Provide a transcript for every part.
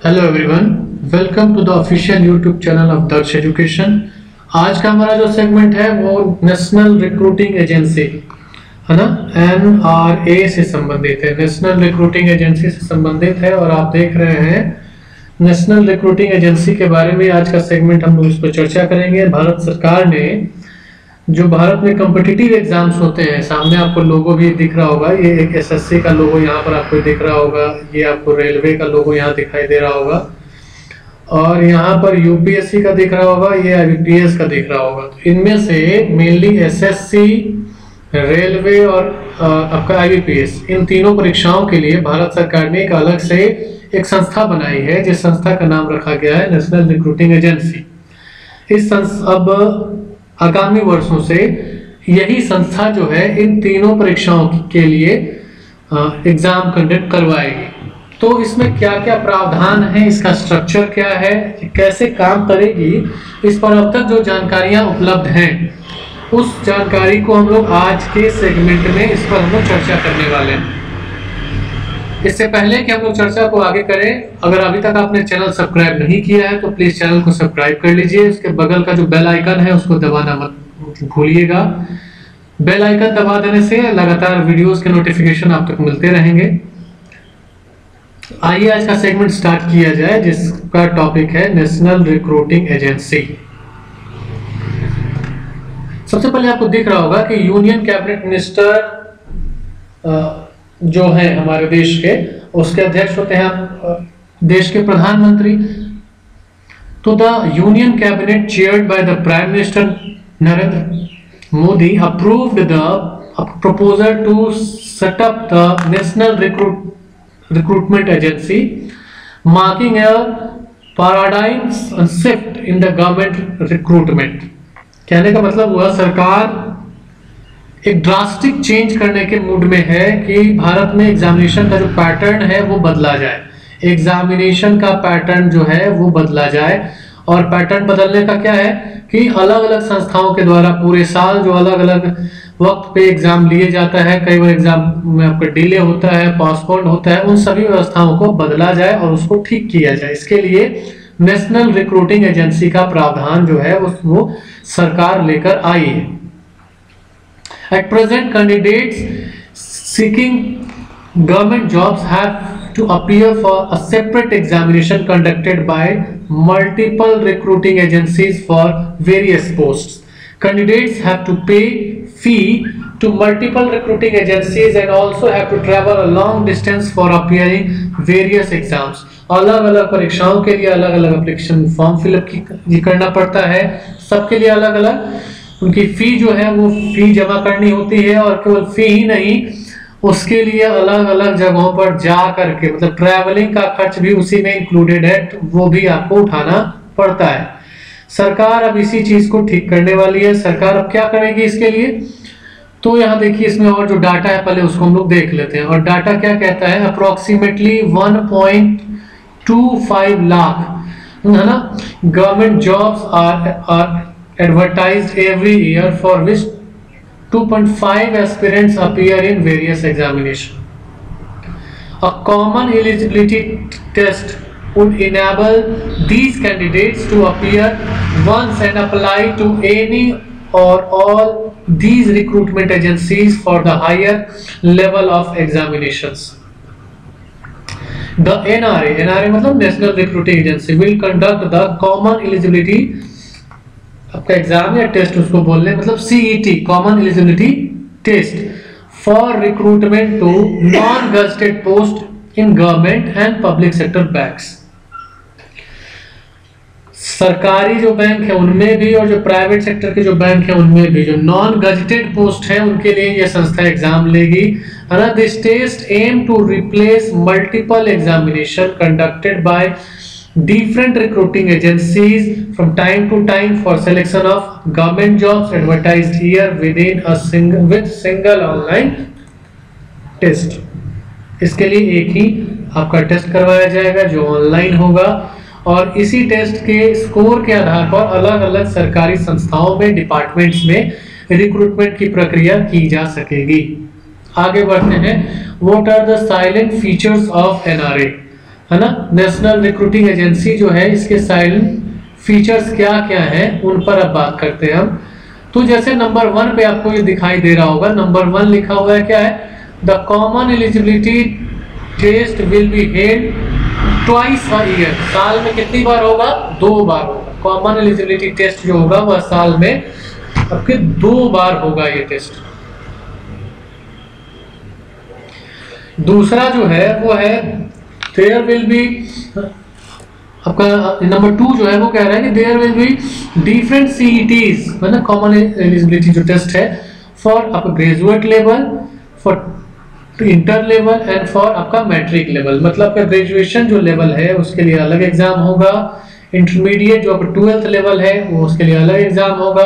Hello everyone, welcome to the official YouTube channel of Darsh education. आज का हमारा जो सेगमेंट है वो नेशनल रिक्रूटिंग एजेंसी है ना, NRA से संबंधित है। नेशनल रिक्रूटिंग एजेंसी से संबंधित है और आप देख रहे हैं नेशनल रिक्रूटिंग एजेंसी के बारे में आज का सेगमेंट हम लोग इस पर चर्चा करेंगे। भारत सरकार ने जो भारत में कॉम्पिटिटिव एग्जाम्स होते हैं, सामने आपको लोगो भी दिख रहा होगा, ये एक SSC का लोगो यहाँ पर आपको दिख रहा होगा, ये आपको रेलवे का लोगो यहाँ दिखाई दे रहा होगा और यहाँ पर UPSC का दिख रहा होगा, ये IBPS का दिख रहा होगा। तो इनमें से मेनली SSC, रेलवे और आपका IBPS, इन तीनों परीक्षाओं के लिए भारत सरकार ने एक अलग से एक संस्था बनाई है, जिस संस्था का नाम रखा गया है नेशनल रिक्रूटिंग एजेंसी। अब आगामी वर्षों से यही संस्था जो है इन तीनों परीक्षाओं के लिए एग्जाम कंडक्ट करवाएगी। तो इसमें क्या क्या प्रावधान है, इसका स्ट्रक्चर क्या है, कैसे काम करेगी, इस पर अब तक जो जानकारियां उपलब्ध हैं उस जानकारी को हम लोग आज के सेगमेंट में इस पर हम लोग चर्चा करने वाले हैं। इससे पहले कि हम लोग चर्चा को आगे करें, अगर अभी तक आपने चैनल सब्सक्राइब नहीं किया है तो प्लीज चैनल को सब्सक्राइब कर लीजिए। उसके बगल का जो बेल आइकन है उसको दबाना मत भूलिएगा। बेल आइकन दबा देने से लगातार वीडियोस के नोटिफिकेशन आप तक मिलते रहेंगे। आइए आज का सेगमेंट स्टार्ट किया जाए, जिसका टॉपिक है नेशनल रिक्रूटिंग एजेंसी। सबसे पहले आपको दिख रहा होगा कि यूनियन कैबिनेट मिनिस्टर जो है हमारे देश के, उसके अध्यक्ष होते हैं देश के प्रधानमंत्री। तो the union cabinet chaired by the prime minister Narendra Modi approved the proposal to set up the national recruitment agency, marking a paradigm shift in the government recruitment. कहने का मतलब हुआ सरकार एक ड्रास्टिक चेंज करने के मूड में है कि भारत में एग्जामिनेशन का जो पैटर्न है वो बदला जाए, एग्जामिनेशन का पैटर्न जो है वो बदला जाए। और पैटर्न बदलने का क्या है कि अलग अलग संस्थाओं के द्वारा पूरे साल जो अलग अलग वक्त पे एग्जाम लिए जाता है, कई बार एग्जाम में आपका डिले होता है, पोस्टपोन होता है, उन सभी व्यवस्थाओं को बदला जाए और उसको ठीक किया जाए। इसके लिए नेशनल रिक्रूटिंग एजेंसी का प्रावधान जो है वो सरकार लेकर आई है। At present, candidates seeking government jobs have to appear for a separate examination conducted by multiple recruiting agencies for various posts. Candidates have to pay fee to multiple recruiting agencies and also have to travel a long distance for appearing various exams. अलग अलग परीक्षाओं के लिए अलग अलग application form fill up करना पड़ता है, सबके लिए अलग अलग उनकी फी जो है वो फी जमा करनी होती है। और केवल फी ही नहीं, उसके लिए अलग अलग जगहों पर जा करके, मतलब ट्रैवलिंग का खर्च भी उसी में इंक्लूडेड है, वो भी आपको उठाना पड़ता है। सरकार अब इसी चीज को ठीक करने वाली है। सरकार अब क्या करेगी इसके लिए, तो यहाँ देखिए इसमें और जो डाटा है पहले उसको हम लोग देख लेते हैं। और डाटा क्या कहता है, अप्रोक्सीमेटली 1.25 लाख है ना government jobs are advertised every year, for which 2.5 aspirants appear in various examinations. A common eligibility test would enable these candidates to appear once and apply to any or all these recruitment agencies for the higher level of examinations. The NRA मतलब National Recruiting Agency will conduct the common eligibility, आपका exam या test उसको बोल रहे मतलब CET, common eligibility test for recruitment to non gazetted post in government and public sector banks. सरकारी जो bank है उनमें भी और जो प्राइवेट सेक्टर के जो बैंक है उनमें भी जो नॉन गजेटेड पोस्ट है उनके लिए ये संस्था एग्जाम लेगी। This test aim to replace multiple examination conducted by different recruiting agencies from time to time for selection of government jobs advertised here within a single online test. इसके लिए एक ही आपका टेस्ट करवाया जाएगा जो ऑनलाइन होगा और इसी टेस्ट के स्कोर के आधार पर अलग अलग सरकारी संस्थाओं में, डिपार्टमेंट्स में रिक्रूटमेंट की प्रक्रिया की जा सकेगी। आगे बढ़ते हैं। What are the silent features of NRA? है ना, नेशनल रिक्रूटिंग एजेंसी जो है इसके साइलेंट फीचर्स क्या क्या हैं उन पर अब बात करते हैं हम। तो जैसे नंबर 1 पे आपको ये दिखाई दे रहा होगा, नंबर 1 लिखा हुआ है क्या है, the common eligibility test will be held twice a year. साल में कितनी बार होगा? 2 बार होगा। कॉमन एलिजिबिलिटी टेस्ट जो होगा वह साल में आपके 2 बार होगा ये टेस्ट। दूसरा जो है वो है देयर विल बी, आपका नंबर 2 जो है वो कह रहा है कि there will be different CETs, है ना, कॉमन एलिजिबिलिटी जो टेस्ट है फॉर आपका graduate level, for inter level and for आपका मैट्रिक लेवल। मतलब आपका ग्रेजुएशन जो लेवल है उसके लिए अलग एग्जाम होगा, इंटरमीडिएट जो आपका 12th लेवल है वो उसके लिए अलग एग्जाम होगा,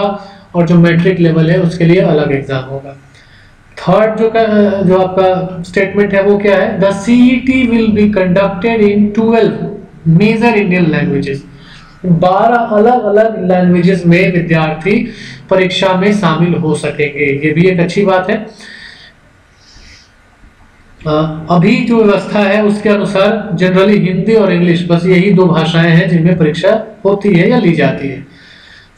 और जो मैट्रिक लेवल है उसके लिए अलग एग्जाम होगा। थर्ड जो आपका स्टेटमेंट है वो क्या है, the CET will be conducted in 12 major Indian languages. 12 अलग अलग लैंग्वेजेस में विद्यार्थी परीक्षा में शामिल हो सकेंगे, ये भी एक अच्छी बात है। अभी जो व्यवस्था है उसके अनुसार जनरली हिंदी और इंग्लिश, बस यही 2 भाषाएं हैं जिनमें परीक्षा होती है या ली जाती है।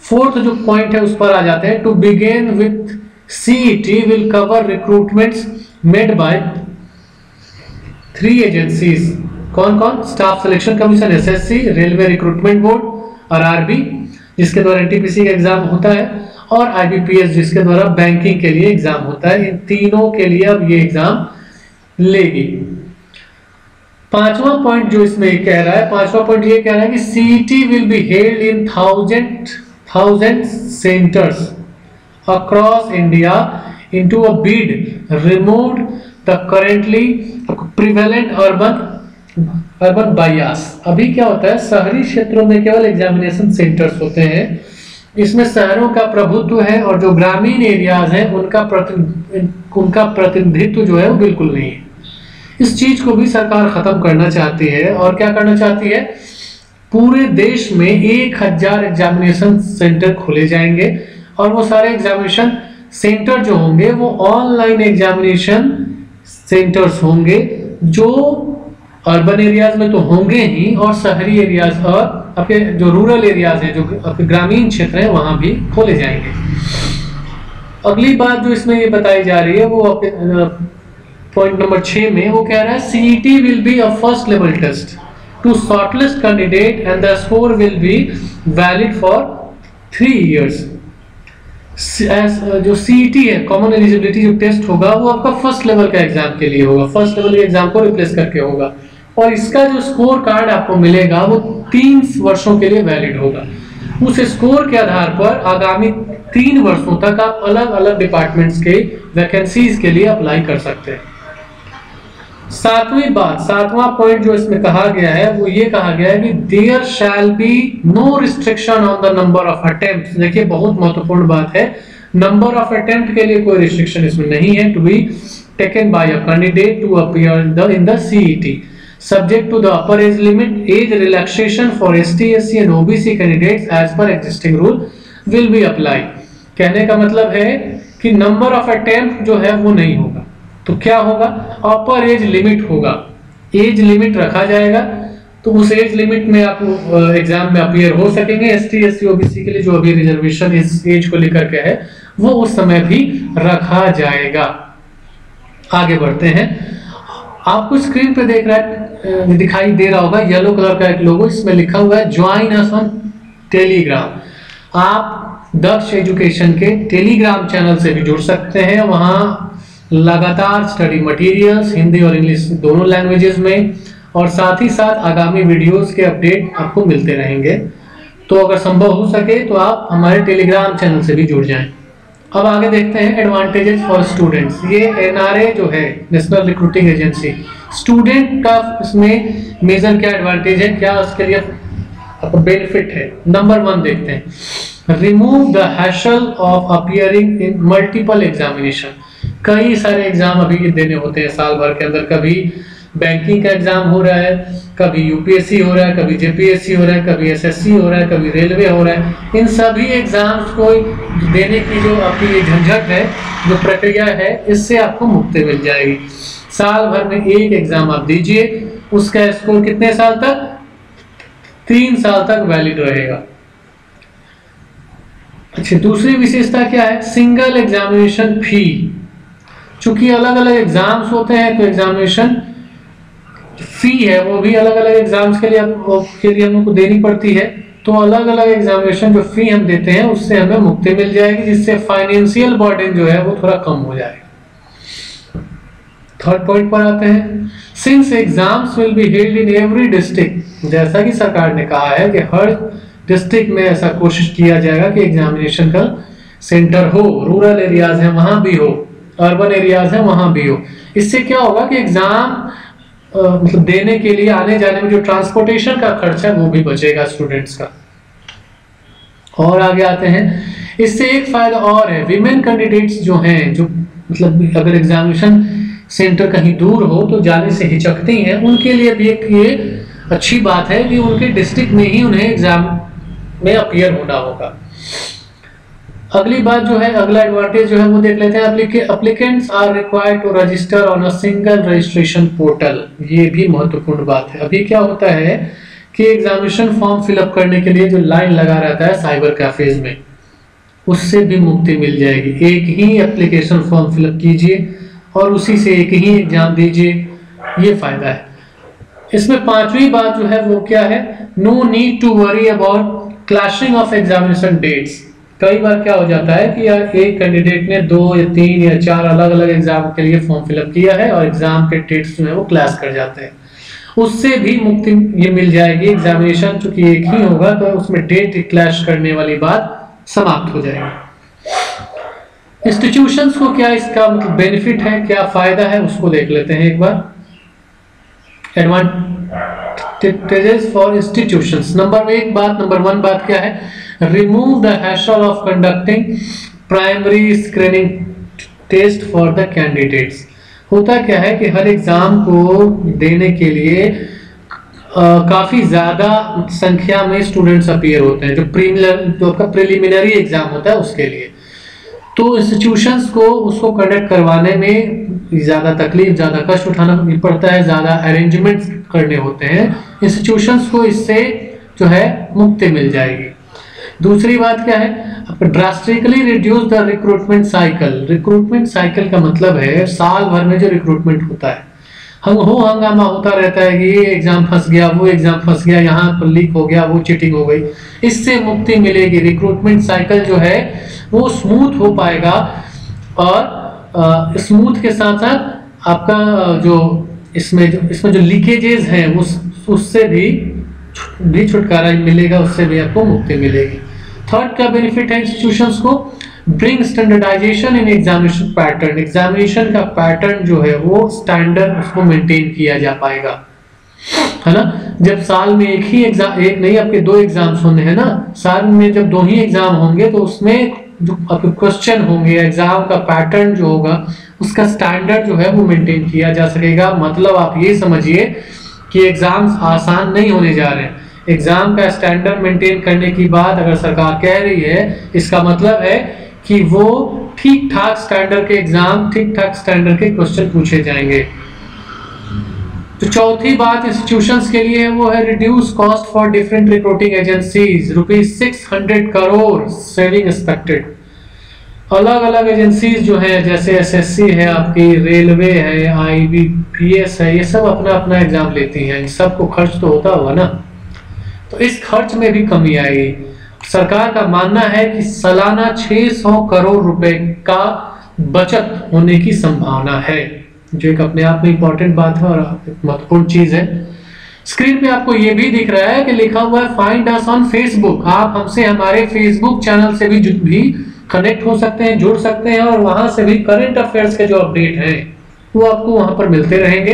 फोर्थ जो पॉइंट है उस पर आ जाते हैं, to begin with CET will cover recruitments made by 3 agencies. कौन कौन? Staff selection commission SSC, railway recruitment board RRB जिसके द्वारा एनटीपीसी का एग्जाम होता है, और आईबीपीएस जिसके द्वारा बैंकिंग के लिए एग्जाम होता है। इन तीनों के लिए अब ये एग्जाम लेगी। 5वां पॉइंट जो इसमें कह रहा है, 5वां पॉइंट ये कह रहा है कि CET will be held in thousand centres across India into a bid remove the currently prevalent urban bias। अभी क्या होता है, शहरी क्षेत्रों में केवल एग्जामिनेशन सेंटर्स होते हैं, इसमें शहरों का प्रभुत्व है और जो ग्रामीण एरियाज हैं उनका प्रतिनिधित्व जो है वो बिल्कुल नहीं है। इस चीज को भी सरकार खत्म करना चाहती है, और क्या करना चाहती है, पूरे देश में 1000 एग्जामिनेशन सेंटर खोले जाएंगे, और वो सारे एग्जामिनेशन सेंटर जो होंगे वो ऑनलाइन एग्जामिनेशन सेंटर्स होंगे, जो अर्बन एरियाज में तो होंगे ही, और शहरी एरियाज और आपके जो रूरल एरियाज हैं, जो आपके ग्रामीण क्षेत्र हैं, वहां भी खोले जाएंगे। अगली बात जो इसमें ये बताई जा रही है वो आपके पॉइंट नंबर 6 में वो कह रहा है, CET will be a first level test to shortlist candidate and the score will be valid for 3 years. जो सीईटी है, कॉमन एलिजिबिलिटी जो टेस्ट होगा वो आपका फर्स्ट लेवल का एग्जाम के लिए होगा, फर्स्ट लेवल के एग्जाम को रिप्लेस करके होगा, और इसका जो स्कोर कार्ड आपको मिलेगा वो 3 वर्षों के लिए वैलिड होगा। उस स्कोर के आधार पर आगामी 3 वर्षों तक आप अलग अलग डिपार्टमेंट्स के वैकेंसीज के लिए अप्लाई कर सकते हैं। 7वां पॉइंट जो इसमें कहा गया है वो ये कहा गया है कि there shall be no restriction on the number of attempts. देखिए बहुत महत्वपूर्ण बात है, नंबर ऑफ अटेम्प्ट के लिए कोई रिस्ट्रिक्शन इसमें नहीं है, to be taken by a candidate to appear in the CET subject to the upper age limit. Age relaxation for ST, SC and OBC candidates as per existing rule will be applied। कहने का मतलब है कि number of attempt जो है वो नहीं होगा, तो क्या होगा, अपर एज लिमिट होगा, एज लिमिट रखा जाएगा, तो उस एज लिमिट में आप एग्जाम में अपीयर हो सकेंगे। ST, SC, OBC के लिए जो अभी रिजर्वेशन इस एज को लेकर के है वो उस समय भी रखा जाएगा। आगे बढ़ते हैं, आपको स्क्रीन पे दिखाई दे रहा होगा येलो कलर का एक लोगो, इसमें लिखा हुआ है ज्वाइन अस ऑन टेलीग्राम। आप दक्ष एजुकेशन के टेलीग्राम चैनल से भी जुड़ सकते हैं, वहां लगातार स्टडी मटेरियल्स हिंदी और इंग्लिश दोनों लैंग्वेजेस में, और साथ ही साथ आगामी वीडियोस के अपडेट आपको मिलते रहेंगे। तो अगर संभव हो सके तो आप हमारे टेलीग्राम चैनल से भी जुड़ जाएं। अब आगे देखते हैं एडवांटेजेस फॉर स्टूडेंट्स। ये एनआरए जो है, नेशनल रिक्रूटिंग एजेंसी, स्टूडेंट का इसमें मेजर क्या एडवांटेज है, क्या उसके लिए आपको बेनिफिट है। नंबर 1 देखते हैं, remove the hassle of appearing in multiple examination. कई सारे एग्जाम अभी देने होते हैं साल भर के अंदर, कभी बैंकिंग का एग्जाम हो रहा है, कभी यूपीएससी हो रहा है, कभी जेपीएससी हो रहा है, कभी एसएससी हो रहा है, कभी रेलवे हो रहा है। इन सभी एग्जाम्स को देने की जो आपकी झंझट है, जो प्रक्रिया है, इससे आपको मुक्ति मिल जाएगी। साल भर में एक एग्जाम आप दीजिए, उसका स्कोर कितने साल तक? 3 साल तक वैलिड रहेगा। अच्छा, दूसरी विशेषता क्या है? सिंगल एग्जामिनेशन फी। चूंकि अलग अलग एग्जाम्स होते हैं तो एग्जामिनेशन फी है वो भी अलग अलग एग्जाम्स के लिए हम लोग को देनी पड़ती है। तो अलग अलग एग्जामिनेशन जो फी हम देते हैं उससे हमें मुक्ति मिल जाएगी, जिससे फाइनेंशियल बर्डन जो है वो थोड़ा कम हो जाएगा। थर्ड पॉइंट पर आते हैं, since exams will be held in every district, जैसा कि सरकार ने कहा है कि हर डिस्ट्रिक्ट में ऐसा कोशिश किया जाएगा कि एग्जामिनेशन का सेंटर हो, रूरल एरियाज है वहां भी हो, अर्बन एरियाज है वहां भी हो। इससे क्या होगा कि एग्जाम मतलब देने के लिए आने जाने में जो ट्रांसपोर्टेशन का खर्च है वो भी बचेगा स्टूडेंट्स का। और आगे आते हैं, इससे एक फायदा और है, विमेन कैंडिडेट्स जो हैं, जो मतलब अगर एग्जामिनेशन सेंटर कहीं दूर हो तो जाने से हिचकती हैं, उनके लिए भी एक ये अच्छी बात है कि उनके डिस्ट्रिक्ट में ही उन्हें एग्जाम में अपीयर होना होगा। अगली बात जो है, अगला एडवांटेज जो है वो देख लेते हैं, applicants are required to register on a single registration portal. ये भी महत्वपूर्ण बात है। अभी क्या होता है कि एग्जामिनेशन फॉर्म फिलअप करने के लिए जो लाइन लगा रहता है साइबर कैफेज में, उससे भी मुक्ति मिल जाएगी। एक ही एप्लीकेशन फॉर्म फिलअप कीजिए और उसी से एक ही एग्जाम दीजिए, ये फायदा है। इसमें पांचवी बात जो है वो क्या है, no need to worry about clashing of examination dates. कई बार क्या हो जाता है कि यार एक कैंडिडेट ने 2 या 3 या 4 अलग अलग एग्जाम के लिए फॉर्म फिलअप किया है और एग्जाम के डेट्स जो है वो क्लैश कर जाते हैं, उससे भी मुक्ति ये मिल जाएगी। एग्जामिनेशन चूंकि एक ही होगा तो उसमें डेट क्लैश करने वाली बात समाप्त हो जाएगी। इंस्टीट्यूशंस को क्या इसका मतलब बेनिफिट है, क्या फायदा है, उसको देख लेते हैं एक बार। Advantages for institutions, number one बात क्या है, remove the hassle of conducting primary screening test for the candidates. होता क्या है कि हर एग्जाम को देने के लिए काफी ज्यादा संख्या में स्टूडेंट्स अपीयर होते हैं, जो आपका प्रिलिमिनरी एग्जाम होता है उसके लिए। तो इंस्टीट्यूशंस को उसको कंडक्ट करवाने में ज्यादा तकलीफ, ज्यादा कष्ट उठाना पड़ता है, ज्यादा अरेंजमेंट्स करने होते हैं। इंस्टीट्यूशंस को इससे जो है मुक्ति मिल जाएगी। दूसरी बात क्या है, drastically reduce the recruitment cycle. Recruitment cycle का मतलब है साल भर में जो रिक्रूटमेंट होता है, हंगामा होता रहता है कि ये एग्जाम फंस गया, वो एग्जाम फंस गया, यहाँ पर लीक हो गया, वो चीटिंग हो गई। इससे मुक्ति मिलेगी। रिक्रूटमेंट साइकिल जो है वो स्मूथ हो पाएगा और स्मूथ के साथ साथ आपका जो इसमें जो लीकेजेस हैं उससे भी छुटकारा मिलेगा, उससे भी आपको मुक्ति मिलेगी। थर्ड क्या बेनिफिट है इंस्टीट्यूशंस को, bring standardisation in examination pattern. Examination का पैटर्न जो है वो स्टैंडर्ड उसको मेंटेन किया जा पाएगा, है ना। जब साल में एक ही एग्जाम, एक नहीं आपके 2 एग्जाम्स होने हैं ना, साल में जब 2 ही एग्जाम होंगे तो उसमें जो आपके क्वेश्चन होंगे, एग्जाम का पैटर्न जो होगा उसका स्टैंडर्ड जो है वो मेंटेन किया जा सकेगा। मतलब आप ये समझिए कि एग्जाम्स आसान नहीं होने जा रहे हैं। एग्जाम का स्टैंडर्ड मेंटेन करने की बात अगर सरकार कह रही है, इसका मतलब है कि वो ठीक ठाक स्टैंडर्ड के एग्जाम, ठीक ठाक स्टैंडर्ड के क्वेश्चन पूछे जाएंगे। तो चौथी बात इंस्टीट्यूशंस के लिए है वो है reduce cost for different recruiting agencies, ₹600 crore saving expected. अलग अलग एजेंसीज जो है जैसे एसएससी है, आपकी रेलवे है, आईबीपीएस है, ये सब अपना अपना एग्जाम लेती हैं, सबको खर्च तो होता होगा ना, तो इस खर्च में भी कमी आएगी। सरकार का मानना है कि सालाना 600 करोड़ रुपए का बचत होने की संभावना है, जो एक अपने आप में इंपॉर्टेंट बात है और महत्वपूर्ण चीज है। स्क्रीन पे आपको ये भी दिख रहा है कि लिखा हुआ है फाइंड अस ऑन फेसबुक। आप हमसे हमारे फेसबुक चैनल से भी कनेक्ट हो सकते हैं, जुड़ सकते हैं और वहां से भी करंट अफेयर्स के जो अपडेट हैं वो आपको वहां पर मिलते रहेंगे।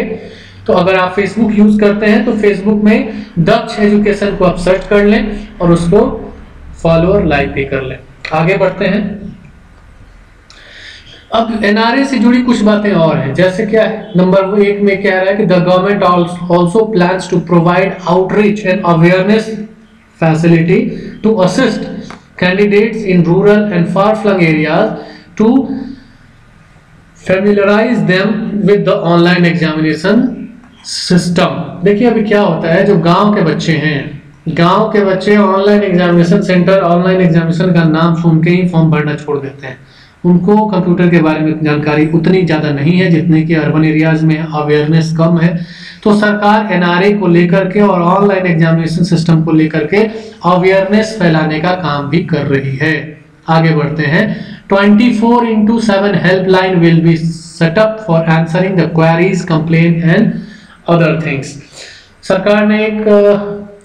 तो अगर आप फेसबुक यूज करते हैं तो फेसबुक में दक्ष एजुकेशन को आप सर्च कर लें और उसको फॉलो और लाइक भी कर लें। आगे बढ़ते हैं। अब एनआरए से जुड़ी कुछ बातें और हैं, जैसे क्या है, नंबर 1 में कह रहा है कि the government also plans to provide outreach and awareness facility to assist candidates in rural and far flung areas to familiarize them with the online examination system. देखिए अभी क्या होता है, जो गांव के बच्चे हैं, गांव के बच्चे online examination centre, online examination का नाम सुन के ही फॉर्म भरना छोड़ देते हैं। उनको कंप्यूटर के बारे में जानकारी उतनी ज़्यादा नहीं है जितने कि अर्बन एरियाज में अवेयरनेस कम है। तो सरकार एनआरए को लेकर के और ऑनलाइन एग्जामिनेशन सिस्टम को लेकर के अवेयरनेस फैलाने का काम भी कर रही है। आगे बढ़ते हैं। 24/7 helpline will be set up for answering the queries, complain and other things. सरकार ने एक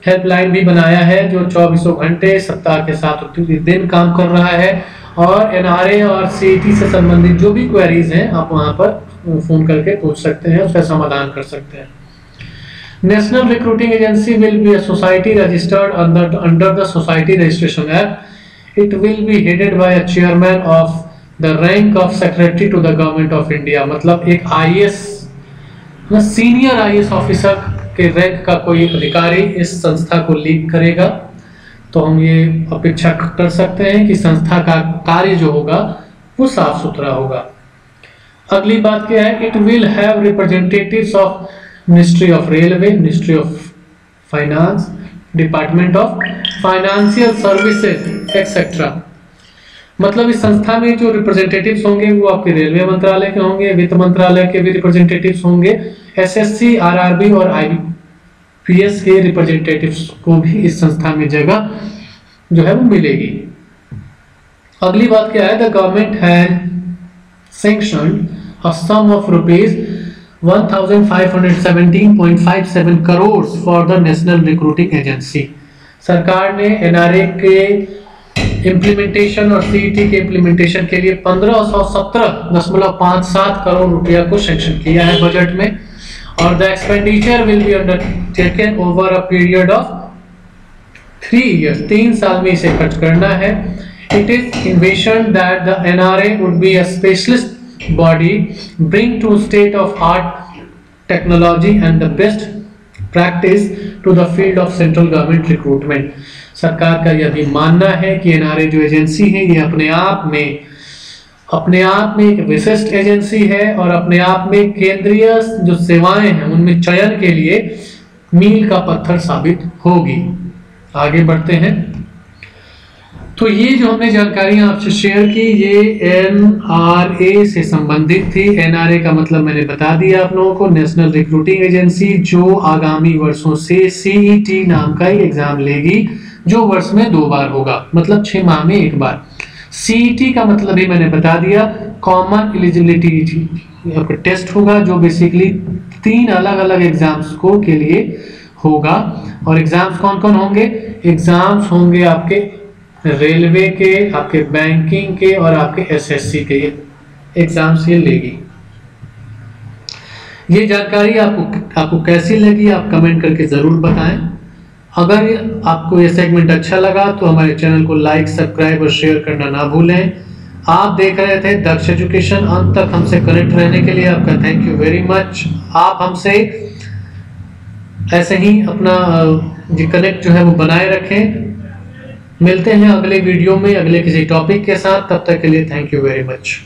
हेल्पलाइन भी बनाया है जो 24 घंटे सप्ताह के 7 दिन काम कर रहा है, और एनआरए और सीईटी से संबंधित जो भी क्वेरीज हैं आप वहां पर फोन करके पूछ सकते हैं, उसका समाधान कर सकते हैं। National recruiting agency will be a society registered under the society registration act. It will be headed by a chairman of the rank of secretary to the government of India. मतलब एक आईएएस, सीनियर आईएएस ऑफिसर के रैंक का कोई अधिकारी इस संस्था को लीड करेगा। तो हम ये अपेक्षा कर सकते हैं कि संस्था का कार्य जो होगा वो साफ सुथरा होगा। अगली बात क्या है, it will have representatives of ministry of railway, ministry of finance, department of financial services etcetera. मतलब इस संस्था में जो रिप्रेजेंटेटिव्स होंगे वो आपके रेलवे मंत्रालय के होंगे, वित्त मंत्रालय के भी रिप्रेजेंटेटिव्स होंगे, एसएससी, आरआरबी और आईपीएस के रिप्रेजेंटेटिव्स को भी इस संस्था में जगह जो है वो मिलेगी। अगली बात क्या है, the government has sanctioned a sum of rupees 1517.57 crore for the national recruiting agency. सरकार ने एनआरए के इम्प्लीमेंटेशन और सीईटी के इम्प्लीमेंटेशन के लिए 1517.57 करोड़ रुपया को सैंक्शन किया है बजट में, और the expenditure will be undertaken over a period of 3 years, 3 साल में इसे खर्च करना है। It is envisioned that the NRA would be a specialist body bring to state of art technology and the best practice to the field of central government recruitment। सरकार का यह भी मानना है कि एनआरए जो एजेंसी है ये अपने आप में एक विशिष्ट एजेंसी है और अपने आप में केंद्रीय जो सेवाएं हैं उनमें चयन के लिए मील का पत्थर साबित होगी। आगे बढ़ते हैं। तो ये जो हमने जानकारी आपसे शेयर की ये एनआरए से संबंधित थी। एनआरए का मतलब मैंने बता दिया आप लोगों को, नेशनल रिक्रूटिंग एजेंसी, जो आगामी वर्षों से सीईटी नाम का ही एग्जाम लेगी जो वर्ष में 2 बार होगा, मतलब 6 माह में 1 बार। सीईटी का मतलब ही मैंने बता दिया, कॉमन एलिजिबिलिटी टेस्ट होगा जो बेसिकली 3 अलग अलग एग्जाम्स को के लिए होगा। और एग्जाम्स कौन कौन होंगे? एग्जाम्स होंगे आपके रेलवे के, आपके बैंकिंग के और आपके एसएससी के एग्जाम्स ये लेगी। ये जानकारी आपको कैसी लगी आप कमेंट करके जरूर बताएं। अगर आपको ये सेगमेंट अच्छा लगा तो हमारे चैनल को लाइक, सब्सक्राइब और शेयर करना ना भूलें। आप देख रहे थे दक्ष एजुकेशन। अंत तक हमसे कनेक्ट रहने के लिए आपका थैंक यू वेरी मच। आप हमसे ऐसे ही अपना कनेक्ट जो है वो बनाए रखें। मिलते हैं अगले वीडियो में अगले किसी टॉपिक के साथ, तब तक के लिए थैंक यू वेरी मच।